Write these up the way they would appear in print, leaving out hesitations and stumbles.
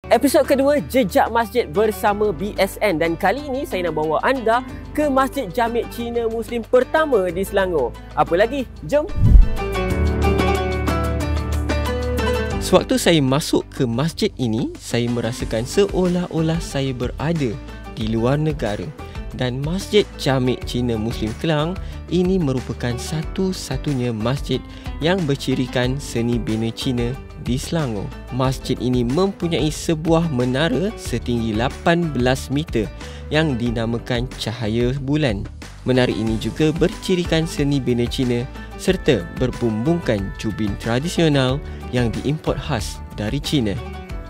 Episod kedua Jejak Masjid bersama BSN, dan kali ini saya nak bawa anda ke Masjid Jami' Cina Muslim pertama di Selangor. Apa lagi? Jom! Sewaktu saya masuk ke masjid ini, saya merasakan seolah-olah saya berada di luar negara. Dan Masjid Jami' Cina Muslim Kelang ini merupakan satu-satunya masjid yang bercirikan seni bina Cina di Selangor. Masjid ini mempunyai sebuah menara setinggi 18 meter yang dinamakan Cahaya Bulan. Menara ini juga bercirikan seni bina Cina serta berbumbungkan jubin tradisional yang diimport khas dari China.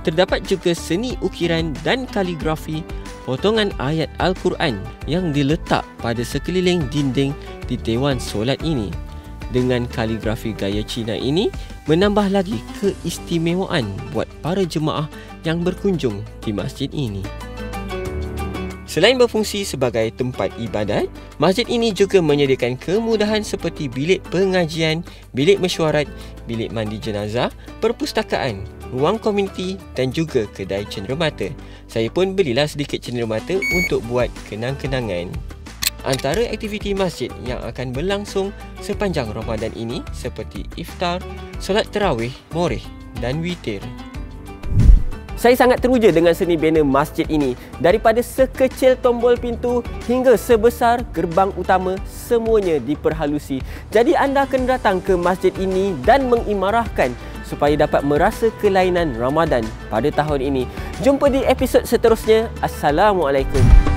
Terdapat juga seni ukiran dan kaligrafi potongan ayat Al-Quran yang diletak pada sekeliling dinding di Dewan Solat ini. Dengan kaligrafi gaya Cina ini menambah lagi keistimewaan buat para jemaah yang berkunjung di masjid ini. Selain berfungsi sebagai tempat ibadat, masjid ini juga menyediakan kemudahan seperti bilik pengajian, bilik mesyuarat, bilik mandi jenazah, perpustakaan, ruang komuniti dan juga kedai cenderamata. Saya pun belilah sedikit cenderamata untuk buat kenang-kenangan. Antara aktiviti masjid yang akan berlangsung sepanjang Ramadan ini seperti iftar, solat tarawih, moreh dan witir. Saya sangat teruja dengan seni bina masjid ini. Daripada sekecil tombol pintu hingga sebesar gerbang utama, semuanya diperhalusi. Jadi anda kena datang ke masjid ini dan mengimarahkan supaya dapat merasa kelainan Ramadan pada tahun ini. Jumpa di episod seterusnya. Assalamualaikum.